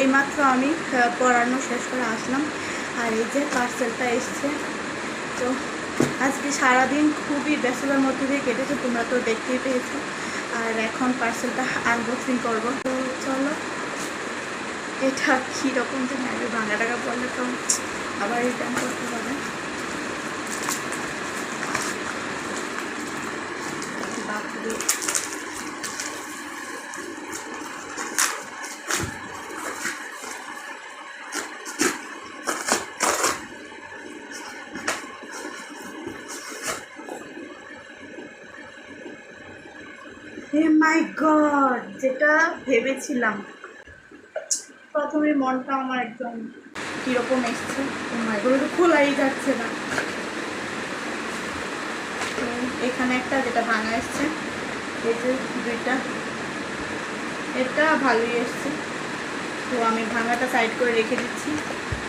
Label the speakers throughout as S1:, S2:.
S1: এইমাত্র আমি পড়ানো শেষ করে আসলাম, আর এই যে পার্সেলটা এসছে। তো আজকে সারাদিন খুবই ব্যস্ততার মধ্যে দিয়ে কেটেছে, তোমরা তো দেখতেই পেয়েছো। আর এখন পার্সেলটা আনবক্সিং করব। তো চলো, এটা কীরকম যে আগে ভাঙা টাকা পড়লে তো আবার রিটার্ন করতে হবে। বাপরে, হে মাই গড, যেটা ভেবেছিলাম প্রথমে মনটা আমার একদম কীরকম এসছে। এগুলো তো খোলাই যাচ্ছে না। তো এখানে একটা যেটা ভাঙা এসছে, এই যে দুইটা, এটা ভালোই এসছে। তো আমি ভাঙাটা সাইড করে রেখে দিচ্ছি,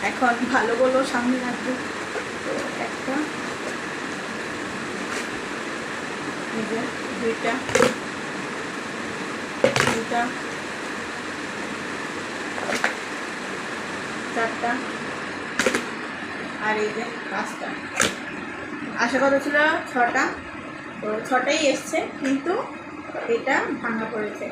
S1: এখন ভালোগুলো সামনে রাখবো। তো একটা, এই যে দুইটা, দুইটা, চারটা, আর এই যে পাঁচটা। আশা কথা ছিল 6টা, তো 6টাই এসছে, কিন্তু এটা ভাঙা পড়েছে।